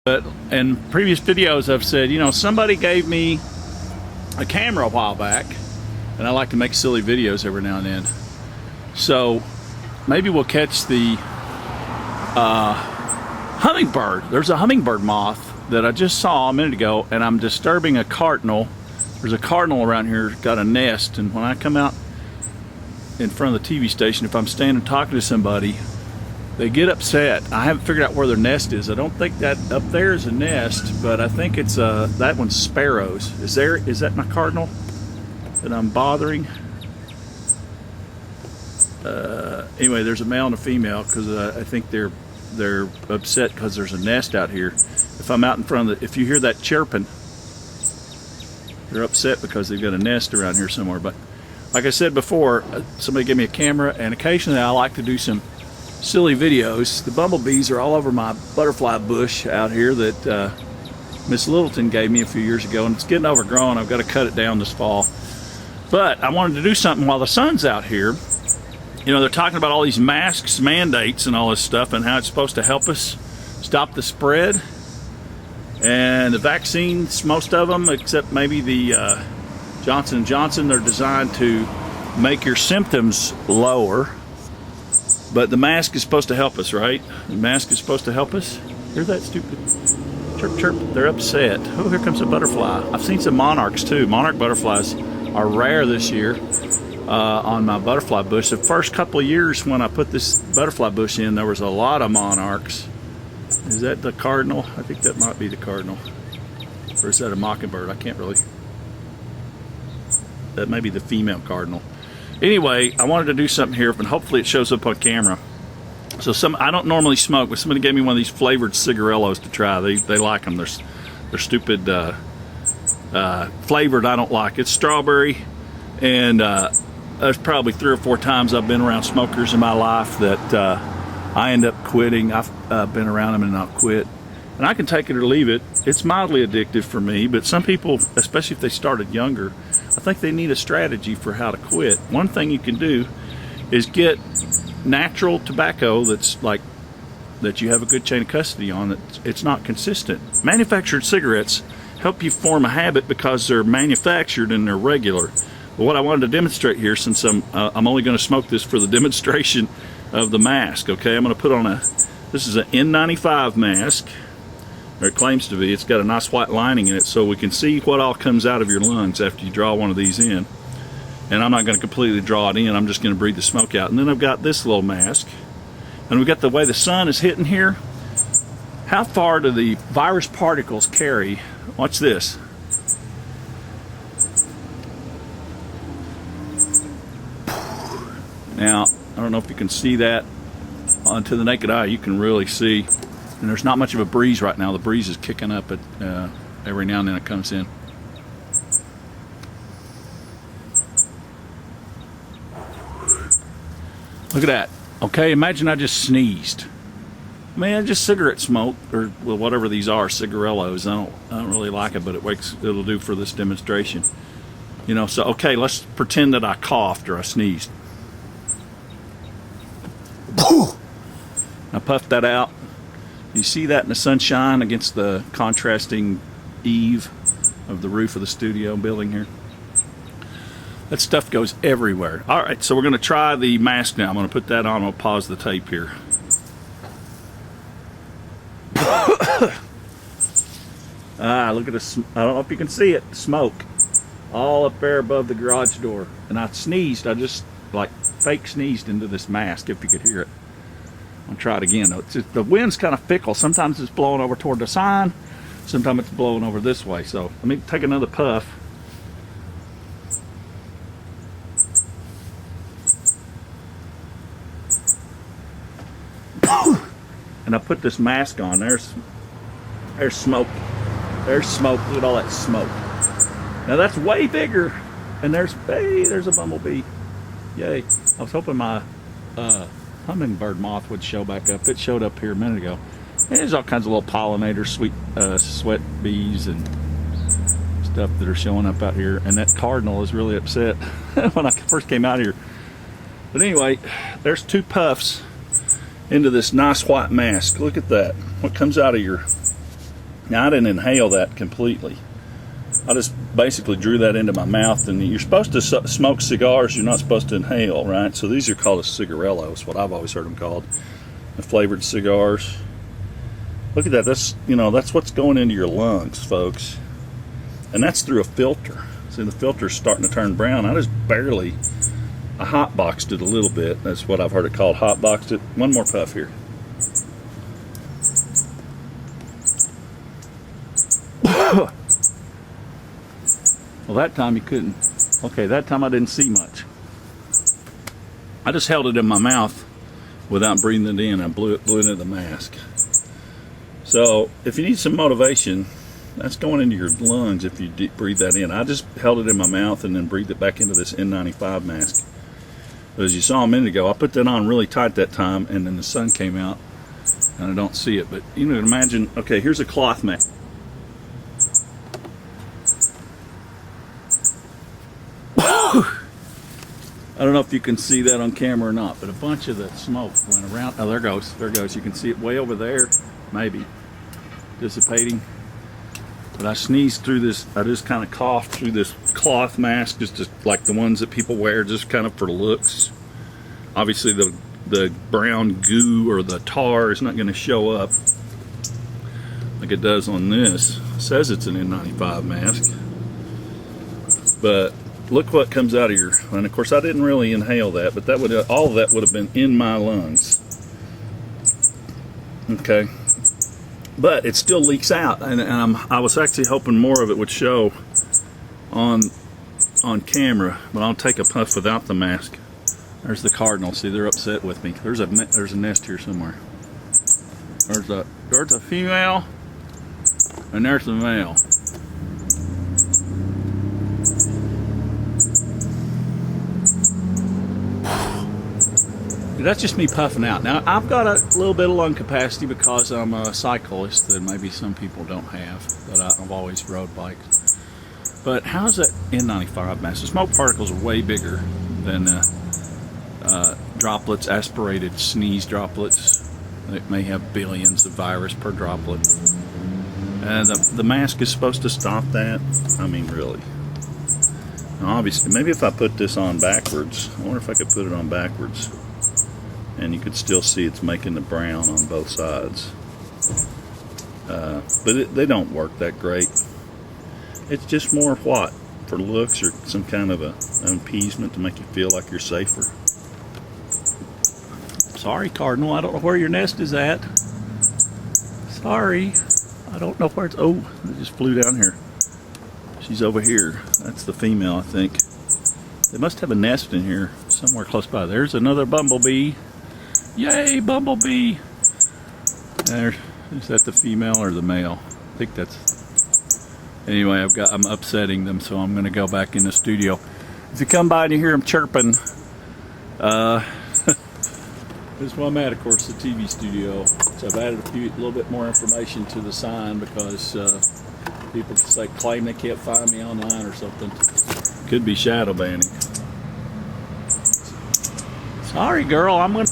But in previous videos I've said, you know, somebody gave me a camera a while back, and I like to make silly videos every now and then. So maybe we'll catch the hummingbird. There's a hummingbird moth that I just saw a minute ago, and I'm disturbing a cardinal. There's a cardinal around here, got a nest, and when I come out in front of the TV station, if I'm standing talking to somebody, they get upset. I haven't figured out where their nest is. I don't think that up there is a nest, but I think it's that one's sparrows. Is that my cardinal that I'm bothering? Anyway, there's a male and a female, because I think they're upset because there's a nest out here. If I'm out in front of if you hear that chirping, they're upset because they've got a nest around here somewhere. But like I said before, somebody gave me a camera, and occasionally I like to do some silly videos. The bumblebees are all over my butterfly bush out here that Miss Littleton gave me a few years ago, and it's getting overgrown. I've got to cut it down this fall. But I wanted to do something while the sun's out here. You know, they're talking about all these masks, mandates, and all this stuff, and how it's supposed to help us stop the spread. And the vaccines, most of them, except maybe the Johnson & Johnson, they're designed to make your symptoms lower. But the mask is supposed to help us, right? The mask is supposed to help us. Hear that stupid chirp, chirp? They're upset. Oh, here comes a butterfly. I've seen some monarchs too. Monarch butterflies are rare this year on my butterfly bush. The first couple of years when I put this butterfly bush in, there was a lot of monarchs. Is that the cardinal? I think that might be the cardinal. Or is that a mockingbird? I can't really. That may be the female cardinal. Anyway, I wanted to do something here, and hopefully it shows up on camera. So I don't normally smoke, but somebody gave me one of these flavored cigarellos to try. They like them. They're stupid flavored. I don't like. It's strawberry, and there's probably 3 or 4 times I've been around smokers in my life that I end up quitting. I've been around them and not quit. And I can take it or leave it. It's mildly addictive for me, but some people, especially if they started younger, I think they need a strategy for how to quit. One thing you can do is get natural tobacco that's like that you have a good chain of custody on. It's not consistent. Manufactured cigarettes help you form a habit because they're manufactured and they're regular. But what I wanted to demonstrate here, since I'm only going to smoke this for the demonstration of the mask, okay? I'm going to put on this is an N95 mask, or it claims to be. It's got a nice white lining in it, so we can see what all comes out of your lungs after you draw one of these in. And I'm not going to completely draw it in. I'm just going to breathe the smoke out. And then I've got this little mask, and we've got the way the sun is hitting here. How far do the virus particles carry? Watch this. Now, I don't know if you can see that onto the naked eye. You can really see, and there's not much of a breeze right now. The breeze is kicking up at every now and then it comes in. Look at that. Okay, imagine I just sneezed. Man, just cigarette smoke, or well, whatever these are, cigarellos. I don't really like it, but it'll do for this demonstration. You know, so okay, let's pretend that I coughed or I sneezed. I puffed that out. You see that in the sunshine against the contrasting eave of the roof of the studio building here? That stuff goes everywhere. All right, so we're going to try the mask now. I'm going to put that on. I'll pause the tape here. Look at this. I don't know if you can see it. Smoke all up there above the garage door. And I sneezed. I just like fake sneezed into this mask, if you could hear it. I'll try it again. The wind's kind of fickle. Sometimes it's blowing over toward the sign. Sometimes it's blowing over this way. So let me take another puff. And I put this mask on. There's smoke. There's smoke. Look at all that smoke. Now that's way bigger. And there's a bumblebee. Yay. I was hoping my hummingbird moth would show back up. It showed up here a minute ago. And there's all kinds of little pollinators, sweat bees and stuff that are showing up out here. And that cardinal is really upset when I first came out here. But anyway, there's 2 puffs into this nice white mask. Look at that. What comes out of your Now I didn't inhale that completely. I just basically drew that into my mouth. And you're supposed to smoke cigars, you're not supposed to inhale, right? So these are called a cigarello, is what I've always heard them called. The flavored cigars. Look at that. That's, you know, that's what's going into your lungs, folks. And that's through a filter. See, the filter's starting to turn brown. I just barely, I hot boxed it a little bit. That's what I've heard it called, hot boxed it. One more puff here. Well, that time you couldn't. Okay, that time I didn't see much. I just held it in my mouth without breathing it in. I blew it into the mask. So if you need some motivation, that's going into your lungs if you breathe that in. I just held it in my mouth and then breathed it back into this N95 mask. But as you saw a minute ago, I put that on really tight that time, and then the sun came out and I don't see it. But you know, imagine, okay, here's a cloth mask. I don't know if you can see that on camera or not, but a bunch of the smoke went around. Oh, there goes. There goes. You can see it way over there, maybe, dissipating. But I sneezed through this. I just kind of coughed through this cloth mask, just like the ones that people wear, just kind of for looks. Obviously, the brown goo or the tar is not going to show up like it does on this. It says it's an N95 mask, but look what comes out of your, and of course I didn't really inhale that, but that would, all of that would have been in my lungs. Okay, but it still leaks out, and I was actually hoping more of it would show on camera, but I'll take a puff without the mask. There's the Cardinals. See, they're upset with me. There's a nest here somewhere. There's a female, and there's the male. That's just me puffing out. Now, I've got a little bit of lung capacity because I'm a cyclist that maybe some people don't have, but I've always rode bikes. But how's that N95 mask? The smoke particles are way bigger than droplets, aspirated sneeze droplets. It may have billions of virus per droplet. And the mask is supposed to stop that. I mean, really. Now, obviously, maybe if I put this on backwards, I wonder if I could put it on backwards. And you could still see it's making the brown on both sides. But they don't work that great. It's just more what? For looks or some kind of an appeasement to make you feel like you're safer. Sorry, Cardinal, I don't know where your nest is at. Sorry, I don't know where it's, oh, it just flew down here. She's over here. That's the female, I think. They must have a nest in here somewhere close by. There's another bumblebee. Yay, bumblebee! Is that the female or the male? I think that's. Anyway, I'm upsetting them, so I'm going to go back in the studio. If you come by and you hear them chirping, this is where I'm at. Of course, the TV studio. So I've added a little bit more information to the sign because people claim they can't find me online or something. Could be shadow banning. Sorry, girl. I'm gonna.